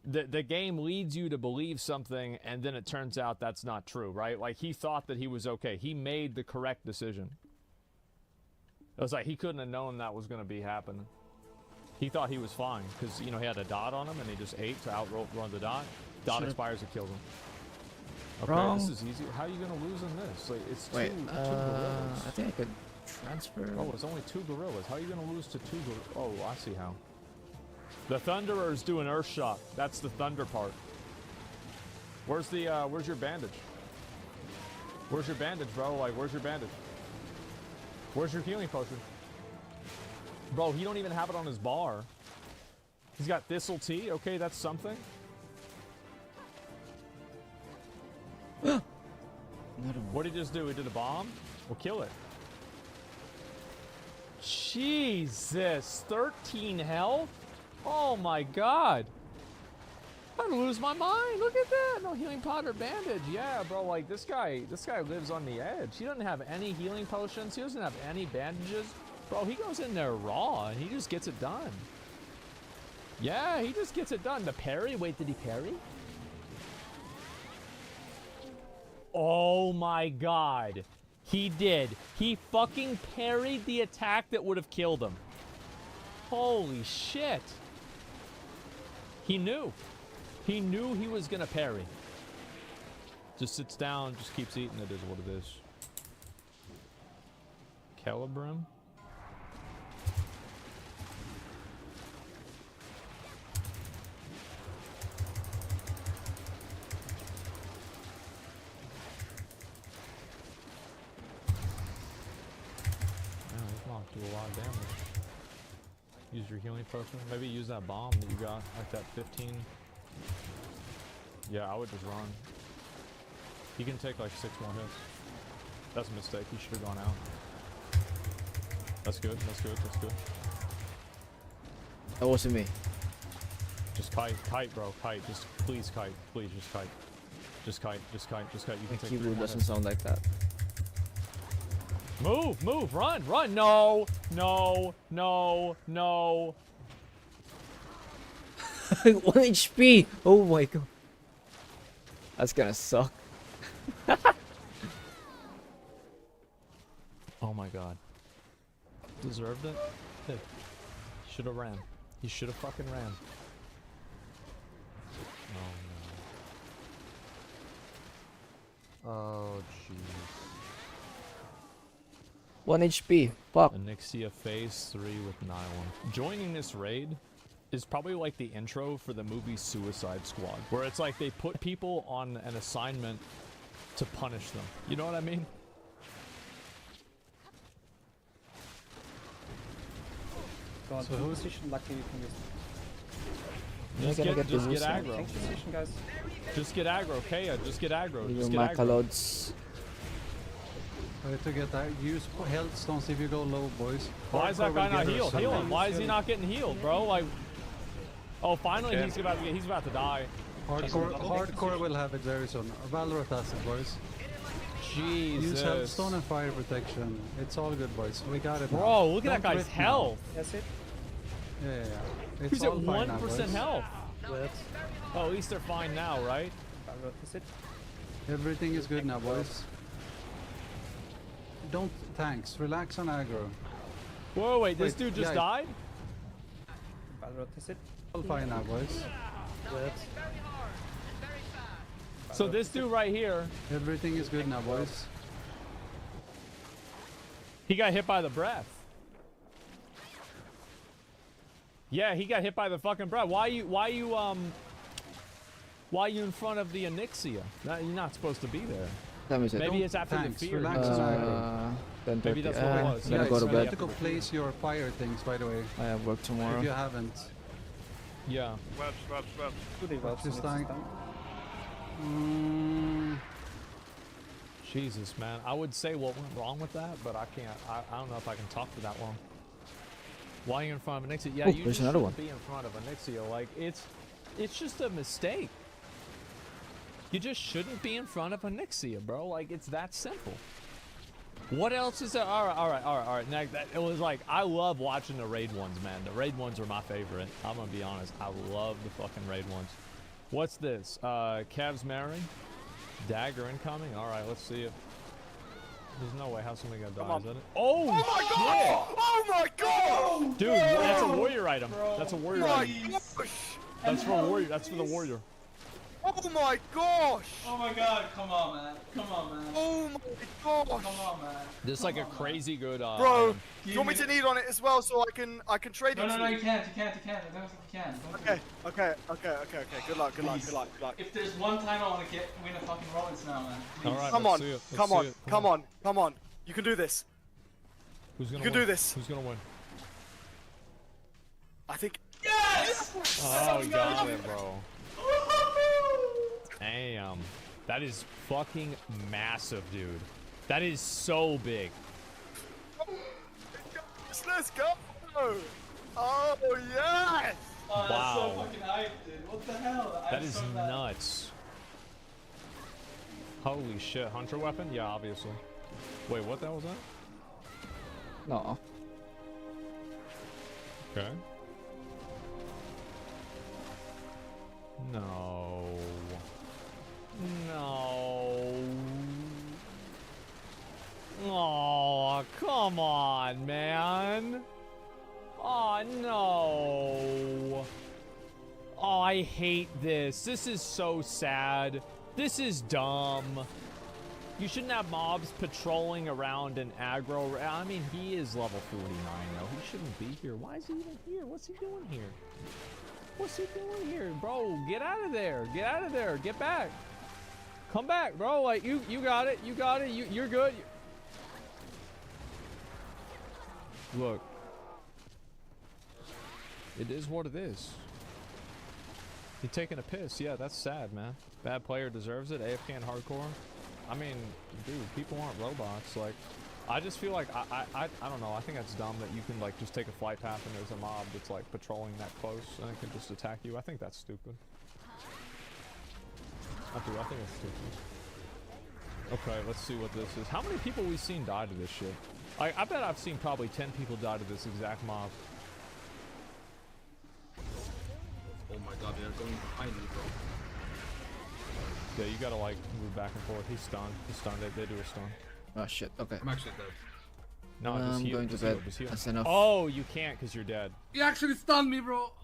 the game leads you to believe something, and then it turns out that's not true, right? Like, he thought that he was okay. He made the correct decision. It was like he couldn't have known that was going to be happening. He thought he was fine, because, you know, he had a dot on him, and he just ate to outrun the dot. Dot expires, it kills him. Okay, Wrong. this is easy. How are you going to lose in this? Like, it's two gorillas. I think I could transfer. Oh, it's only 2 gorillas. How are you going to lose to 2 gorillas? Oh, I see how. The Thunderers do an Earth Shock. That's the thunder part. Where's your bandage? Where's your bandage, bro? Like, where's your bandage? Where's your healing potion? Bro, he don't even have it on his bar. He's got Thistle Tea. Okay, that's something. What did he just do? He did a bomb? Well, kill it. Jesus, 13 health? Oh my god. I'm gonna lose my mind. Look at that. No healing pot or bandage. Yeah, bro, like this guy lives on the edge. He doesn't have any healing potions. He doesn't have any bandages. Bro, he goes in there raw and he just gets it done. Yeah, he just gets it done. The parry? Wait, did he parry? Oh my god. He did. He fucking parried the attack that would have killed him. Holy shit. He knew. He knew he was gonna parry. Just sits down, just keeps eating. It is what it is. Calibrim. Do a lot of damage. Use your healing potion. Maybe use that bomb that you got, like that 15. Yeah, I would just run. He can take like 6 more hits. That's a mistake. He should have gone out. That's good. That's good. That's good. That wasn't me. Just kite, bro. Kite. Just please kite. Please just kite. Just kite. Just kite. Just kite. You can My take keyboard 3 more doesn't hits. sound like that. Move, move, run, run. No, no, no, no. 1 HP. Oh my god. That's gonna suck. Oh my god. Deserved it? Hey. Should have ran. He should have fucking ran. Oh no. Oh jeez. 1 HP. Fuck. Onyxia phase 3 with Nylon. Joining this raid is probably like the intro for the movie Suicide Squad, where it's like they put people on an assignment to punish them. You know what I mean? God, So who's position lucky you can Just gonna get get the aggro. Change position, guys. Just get aggro, Kaya. Just get aggro. Even Just my get aggro. colors. To get that, use health stones if you go low, boys. Why is that Hardcore guy will not get healed? us Heal him. something. Why is he not getting healed, bro? Like, oh, finally he's about to die. Hardcore will have it very soon. Valorant has it, boys. Use health Jesus. stone and fire protection. It's all good, boys. We got it. Bro, now. look at that Don't guy's quit now. health. That's it. Yeah. It's He's at all fine now, 1% boys. health. Oh, at least they're fine now, right? That's it. Everything is good now, boys. Don't tanks. Relax on aggro. Whoa, wait, this Wait, dude just yeah. died? That's it. All fine now, boys. So this dude right here, Everything is good now, boys. he got hit by the breath. Yeah, he got hit by the fucking breath. Why you in front of the Onyxia? You're not supposed to be there. Maybe it's after Thanks. the fear. Relax on aggro. Maybe that's what it was. I'm gonna go to You bed. have to go place your fire things, by the way. I have work tomorrow. If you haven't. Yeah. Just dying. Jesus, man. I would say what went wrong with that, but I can't. I don't know if I can talk for that long. Why are you in front of a Nixia? Yeah, you just shouldn't be in front of a Nixia. Like, it's just a mistake. You just shouldn't be in front of a Nixia, bro. Like, it's that simple. What else is there? All right. Next, it was like, I love watching the raid ones, man. The raid ones are my favorite. I'm gonna be honest. I love the fucking raid ones. What's this? Cavs Mary? Dagger incoming? Alright, let's see it. There's no way how somebody gonna die, is that it? Oh, my god! Oh my god! Dude, that's a warrior item. Bro. That's a warrior My item. gosh. That's for a warrior. That's for the warrior. Oh my gosh! Oh my god, come on, man. Come on, man. Oh my gosh! Come on, man. This is like a crazy good Bro, item. do you want me to need on it as well so I can trade it? No, you can't. I don't think you can. Okay. Good luck. If there's one time I want to win a fucking Rollins now, man. Please. Alright, Come on. Come on. You can do this. Who's gonna you can win? do this. Who's gonna win? I think. Yes! Oh, you got it, bro. Damn. That is fucking massive, dude. That is so big. Let's go! Oh, yes! Oh, that's Wow. so fucking hyped, dude. What the hell? That is nuts. Holy shit. Hunter weapon? Yeah, obviously. Wait, what the hell was that? No. Okay. No. Oh, come on, man. Oh, no. Oh, I hate this. This is so sad. This is dumb. You shouldn't have mobs patrolling around an aggro. I mean, he is level 49, though. He shouldn't be here. Why is he even here? What's he doing here? What's he doing here? Bro, get out of there. Get out of there. Get back. Come back, bro. Like, you got it. You got it. You're good. Look. It is what it is. You're taking a piss. Yeah, that's sad, man. Bad player deserves it. AFK and hardcore. I mean, dude, people aren't robots. Like, I just feel like, I don't know. I think that's dumb that you can, like, just take a flight path and there's a mob that's, like, patrolling that close and it can just attack you. I think that's stupid. I think it's stupid. Okay, let's see what this is. How many people we've seen die to this shit? I bet I've seen probably 10 people die to this exact mob. Oh my god, they're going behind me, bro. Yeah, you gotta, like, move back and forth. He's stunned. He's stunned. They do a stun. Oh shit, okay. I'm actually dead. No, I'm going to bed. That's enough. Oh, you can't because you're dead. You actually stunned me, bro.